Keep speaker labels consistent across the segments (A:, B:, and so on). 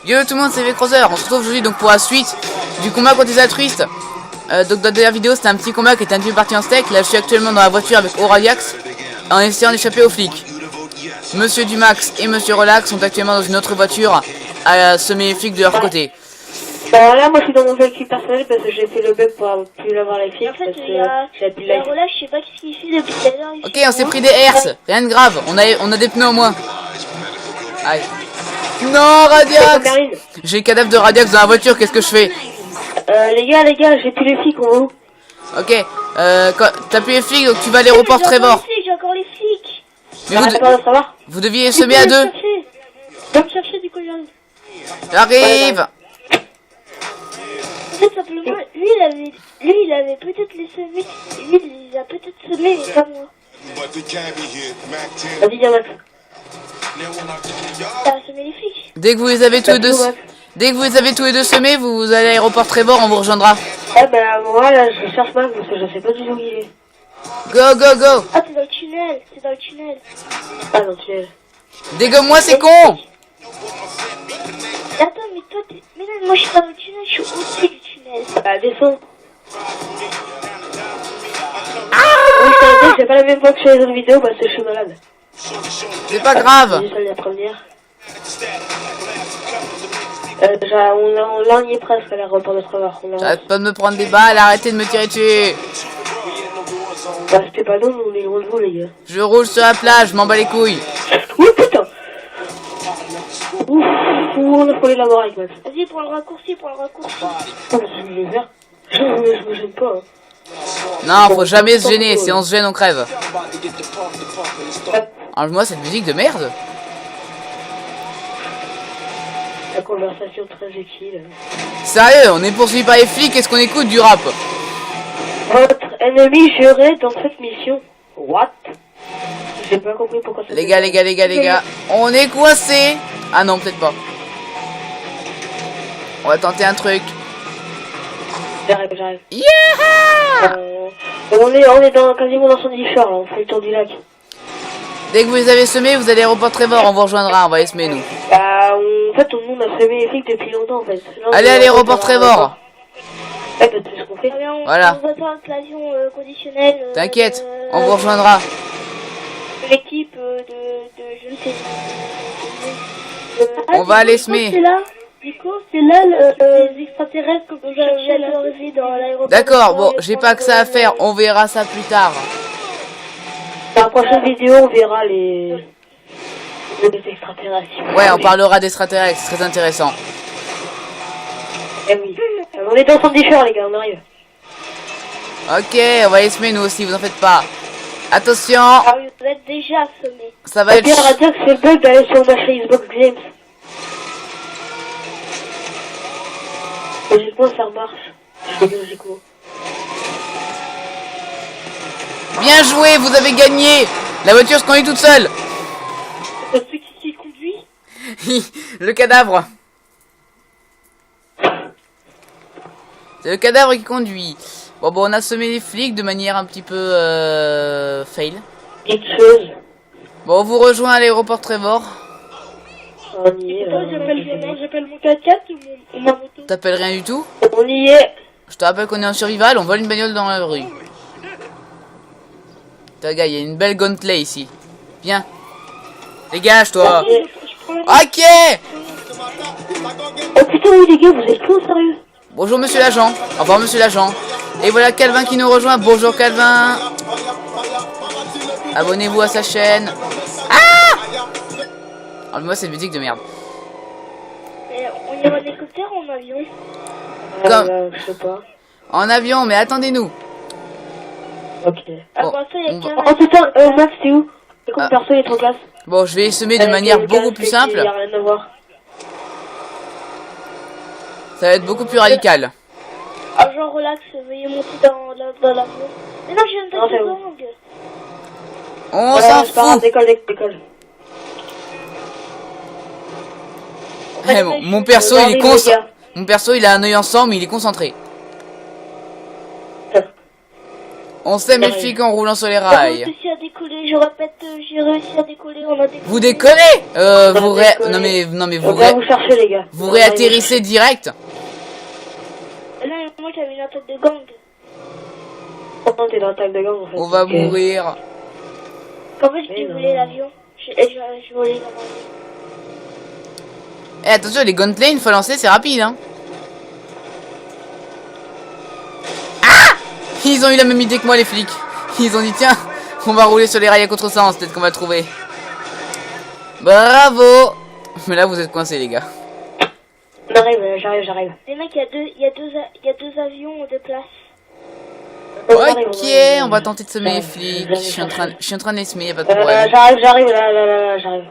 A: Yo tout le monde, c'est V-Crosser. On se retrouve aujourd'hui donc pour la suite du combat contre les altruistes. Donc dans la dernière vidéo c'était un petit combat qui était un peu parti en steak. Là je suis actuellement dans la voiture avec Auraliax en essayant d'échapper aux flics. Monsieur Dumax et Monsieur Relax sont actuellement dans une autre voiture à semer les flics de leur côté.
B: Bah là moi je suis dans mon véhicule personnel parce que j'ai fait le bug pour plus l'avoir les flics.
C: En fait,
B: parce que j'ai plus la
C: Relax, je sais pas ce qu'il fait depuis tout à l'heure.
A: Ok, on s'est pris des herses, rien de grave, on a des pneus en moins. Aïe. Non, Radiax! J'ai le cadavre de Radiax dans la voiture, qu'est-ce que je fais?
B: Les gars, j'ai plus les flics en haut.
A: Ok, t'as plus les flics donc tu vas à l'aéroport Trevor.
C: J'ai encore les flics.
A: Mais vous deviez les semer à deux.
C: Va me chercher du coup,
A: J'arrive.
C: En fait, simplement, lui il avait peut-être les semés. Lui il les a peut-être semés, mais pas moi.
B: Vas-y, viens Max.
C: T'as semé les flics.
A: Dès que vous les avez tous les deux semés, vous allez à l'aéroport Trevor, on vous rejoindra.
B: Ah bah moi là je cherche Max parce que je sais pas du tout où il est.
A: Go, go, go.
C: Ah, c'est dans le tunnel,
B: Ah non, tu es.
A: Dégomme-moi, c'est con.
C: Attends, mais toi, mais non, moi je suis pas dans le tunnel, je suis au-dessus du tunnel.
B: Bah descends. Oui, je t'ai c'est pas la même fois que sur les autres vidéos parce que je suis malade.
A: C'est pas grave.
B: C'est juste la première. On y est presque à l'aéroport de Trevor.
A: J'arrête pas de me prendre des balles, arrêtez de me tirer dessus.
B: Bah c'était pas nous, on est loin de vous les gars.
A: Je roule sur la plage, je m'en bats les couilles.
B: Oui putain. Ouf, on a frôlé la mort avec Max.
C: Vas-y, prends le raccourci.
B: Oh, je vais faire. Je me gêne pas. Hein.
A: Non, faut jamais se gêner, si on se gêne on crève. Enlève-moi cette musique de merde.
B: La conversation très utile.
A: Sérieux, on est poursuivi par les flics, est-ce qu'on écoute du rap?
B: Votre ennemi juré dans cette mission. What? J'ai pas compris pourquoi ça.
A: Les gars, on est coincés. Ah non, peut-être pas. On va tenter un truc.
B: J'arrive.
A: Yeah!
B: On est quasiment dans son diffère là, on fait le tour du lac.
A: Dès que vous les avez semés, vous allez à l'aéroport Trevor, on vous rejoindra, on va les semer nous.
B: Bah en fait tout le monde a semé les flics depuis longtemps en fait. Là,
A: allez à l'aéroport Trevor.
B: Ouais, bah, c'est ce qu'on fait.
A: Voilà.
C: On va faire l'avion conditionnelle.
A: T'inquiète, on vous rejoindra.
C: L'équipe de je ne sais pas.
A: On va aller semer.
C: C'est là. Nico, c'est là les extraterrestres que vous avez dans l'aéroport.
A: D'accord, bon, j'ai pas que ça à faire, on verra ça plus tard.
B: Dans la prochaine vidéo, on verra les extraterrestres.
A: Ouais, on parlera d'extraterrestres, c'est très intéressant.
B: Eh oui. On est dans son diffère les gars, on arrive.
A: Ok, on va les semer nous aussi, vous en faites pas. Attention.
C: Ah oui, vous êtes déjà semés.
A: Ça va être...
B: Pierre a dit que c'est le bug d'aller sur ma Xbox Games. Logiquement ça marche. Logiquement.
A: Bien joué, vous avez gagné. La voiture se conduit toute seule.
C: C'est celui qui conduit.
A: Le cadavre. C'est le cadavre qui conduit. Bon, on a semé les flics de manière un petit peu fail.
B: Quelque chose.
A: Bon, on vous rejoint à l'aéroport Trevor.
B: On y est.
C: J'appelle mon 4x4 ou ma moto.
A: T'appelles rien du tout?
B: On y est.
A: Je te rappelle qu'on est en survival, on vole une bagnole dans la rue. T'as gars, il y a une belle gunplay ici. Viens. Dégage-toi. Ok.
B: Oh putain, oui les gars, vous êtes cons sérieux?
A: Bonjour monsieur l'agent. Au revoir monsieur l'agent. Et voilà Calvin qui nous rejoint. Bonjour Calvin. Abonnez-vous à sa chaîne. Ah! Enlève-moi cette musique de merde.
C: On ira en hélicoptère ou en avion?
B: Je sais pas.
A: En avion, mais attendez-nous.
B: Ok.
C: Ah
A: Bon,
C: bah ça, il y a qu'un.
B: Oh putain, Max, c'est où? C'est comme perso, il est trop classe.
A: Bon, je vais semer de manière beaucoup plus simple.
B: Il y a rien à voir.
A: Ça va être beaucoup plus radical.
C: Agent relax, veuillez monter dans l'avion. Mais non, je viens de
B: Non, c'est
C: taper
B: bon.
C: gang.
A: On s'en fout.
B: Décolle.
A: Eh, mon perso, il est Mon perso, il a un œil ensemble, mais il est concentré. On s'aime les flics en roulant sur les
C: J'ai
A: rails.
C: réussi à décoller, je répète, j'ai réussi à décoller, on a décollé.
A: Vous déconnez vous ré...
B: déconner.
A: Non mais
B: On va vous chercher, les gars.
A: vous réatterrissez direct.
C: Là, moi j'avais une attaque de gang.
B: Oh, t'es dans l'attaque de gang, en fait.
A: On va
B: Ok.
A: mourir.
C: En fait, j'ai
B: non.
C: volé l'avion. J'ai volé l'avion.
A: Eh attention, les gunplay une fois lancés c'est rapide hein. Ah! Ils ont eu la même idée que moi les flics. Ils ont dit tiens, on va rouler sur les rails à contresens, peut-être qu'on va le trouver. Bravo. Mais là vous êtes coincés les gars.
B: On arrive, j'arrive.
C: Les mecs, il y a deux avions de place.
A: Ok, on va tenter de semer les flics. Je suis en train de les semer, y'a pas de problème.
B: J'arrive, là, j'arrive.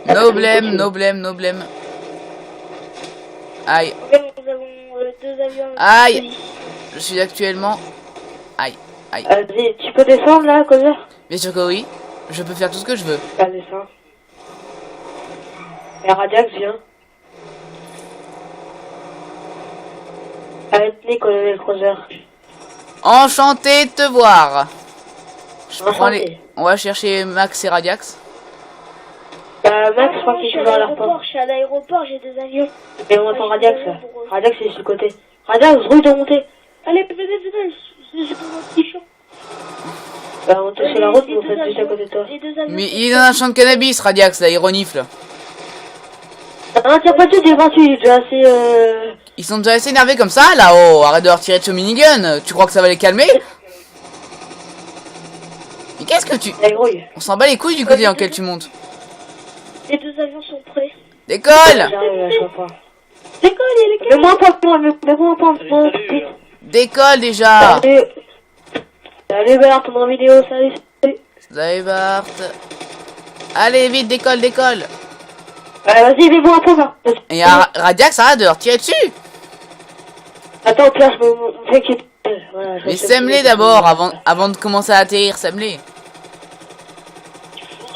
A: No blame, no blame, no blame. Aïe,
C: En fait, nous avons deux avions.
A: aïe. Je suis actuellement... Aïe, aïe.
B: Tu peux descendre, là, Causeur?
A: Bien sûr que oui. Je peux faire tout ce que je veux.
B: Ah, descends. Et Radiax, viens. Arrête-les, colonel Causeur.
A: Enchanté de te voir. Je prends
B: Enchanté.
A: les... On va chercher Max et Radiax.
B: Max, je crois
C: Je
B: qu'il
C: suis
B: est
C: à
B: dans leur
C: l'aéroport, je suis à l'aéroport, j'ai deux avions.
B: Mais on entend Radiax, là. Radiax, il est sur le côté. Radiax, roule de monter.
C: Allez, venez, c'est pour mon petit champ.
B: On est sur la route, mais on fait juste à côté de toi.
C: Les deux avions.
A: Mais il est dans un champ de cannabis, Radiax, là, il renifle.
B: Ah, tiens pas tout des 28, il est déjà assez,
A: Ils sont déjà assez énervés comme ça, là-haut. Arrête de leur tirer de ce minigun. Tu crois que ça va les calmer? Mais qu'est-ce que tu...
B: la grouille.
A: On s'en bat les couilles du côté dans lequel tu montes.
C: Les deux avions sont prêts.
A: Décolle!
B: J'arrive, là, je vois pas.
C: L'école, il est
B: Mets-moi un point, mets-moi un point, vite.
A: Décolle déjà!
B: Salut Bert, ton vidéo, salut.
A: Salut Bart. Allez, vite, décolle, décolle!
B: Vas-y, mets-moi un point, là.
A: Et Radiax, arrête de leur tirer dessus!
B: Attends, Pierre, je me fais quitter. Voilà,
A: Mais sème-les d'abord, avant de commencer à atterrir, sème-les.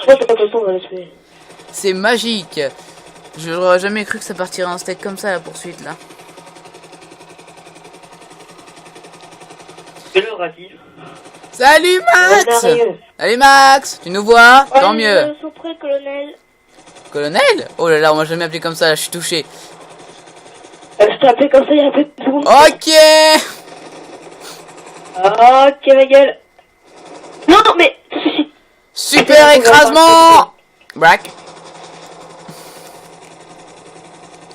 B: Je pense que t'as pas le temps, on va le tuer.
A: C'est magique. Je n'aurais jamais cru que ça partirait en steak comme ça, la poursuite, là.
B: Quelle heure a-t-il?
A: Salut Max!
B: On arrive.
A: Salut Max! Tu nous vois? Tant mieux.
C: Ils sont prêts, colonel.
A: Colonel? Oh là là, on m'a jamais appelé comme ça, là, je suis touché.
B: Je t'ai appelé comme ça il y a un peu de secondes.
A: Ok!
B: Ok, ma gueule. Non, mais...
A: Super écrasement! Brack.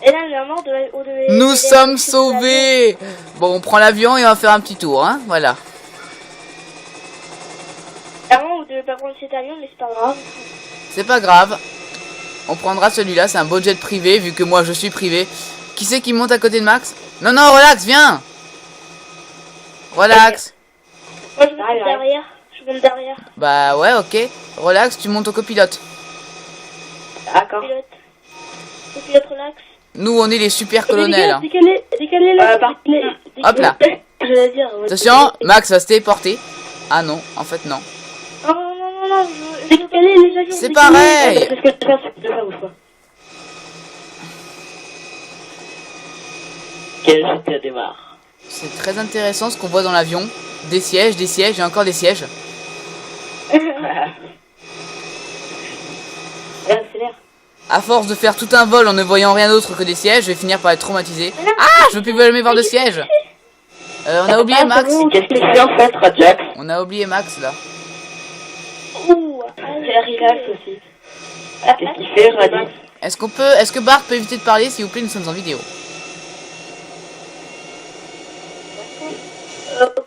C: Et là, on est mort de
A: Nous sommes sauvés! Bon, on prend l'avion et on va faire un petit tour, hein, voilà.
C: Avant, vous devez pas prendre cet avion, mais c'est pas grave.
A: C'est pas grave. On prendra celui-là, c'est un beau jet privé, vu que moi je suis privé. Qui c'est qui monte à côté de Max? Non, non, relax, viens! Relax.
C: Moi, je monte derrière. Je monte derrière.
A: Bah ouais, ok. Relax, tu montes au copilote.
B: D'accord.
C: Pilote. Copilote, relax.
A: Nous, on est les super colonels. Hein.
C: Décalez là.
A: Hop là.
B: Je vais dire...
A: Attention, Max va se téléporter. Ah non, en fait non.
C: Non, décalez les avions.
A: C'est
C: décalez.
A: pareil.
B: C'est ce que je fais, c'est que je fais, bouge pas. Quel GTA démarre.
A: C'est très intéressant ce qu'on voit dans l'avion. Des sièges et encore des sièges.
B: Accélère.
A: À force de faire tout un vol en ne voyant rien d'autre que des sièges, je vais finir par être traumatisé. Ah, je veux plus jamais voir de sièges. On a oublié Max.
B: Qu'est-ce qu'il fait en fait, Radiax?
A: On a oublié Max là.
C: Ouh.
B: C'est relax aussi. Qu'est-ce qu'il fait, Radiax?
A: Est-ce que Bart peut éviter de parler s'il vous plaît, nous sommes en vidéo.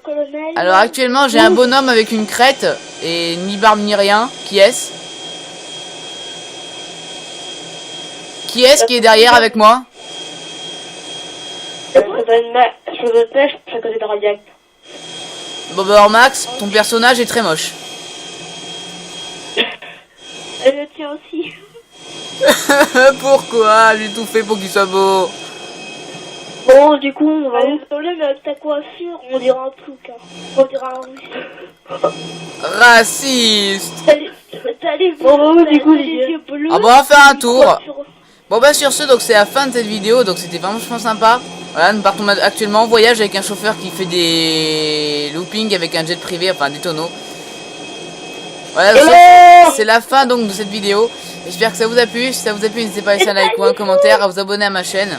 C: Colonel.
A: Alors actuellement j'ai un bonhomme avec une crête et ni barbe ni rien. Qui est-ce? Qui est-ce qui est derrière avec moi?
B: Je veux pêche, je suis à côté de Radiax.
A: Bon bah alors Max, ton personnage est très moche.
C: Et le tien aussi.
A: Pourquoi? J'ai tout fait pour qu'il soit beau.
B: Bon, du coup, on va où?
C: Désolé, mais avec ta coiffure, on dirait un plouc. Hein. On dirait un russe.
A: Raciste.
C: T'as les
B: Bon, bah, où, du coup,
C: t'as
B: les
C: les yeux bleus.
A: Ah bon, on va faire un tour.
C: Coiffure.
A: Bon bah sur ce, donc c'est la fin de cette vidéo, donc c'était vraiment franchement sympa. Voilà, nous partons actuellement en voyage avec un chauffeur qui fait des loopings avec un jet privé, enfin des tonneaux. Voilà, c'est la fin donc de cette vidéo. J'espère que ça vous a plu. Si ça vous a plu, n'hésitez pas à laisser un like ou un commentaire, à vous abonner à ma chaîne.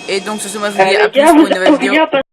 A: Et donc sur ce, moi je vous dis à plus pour une nouvelle vidéo.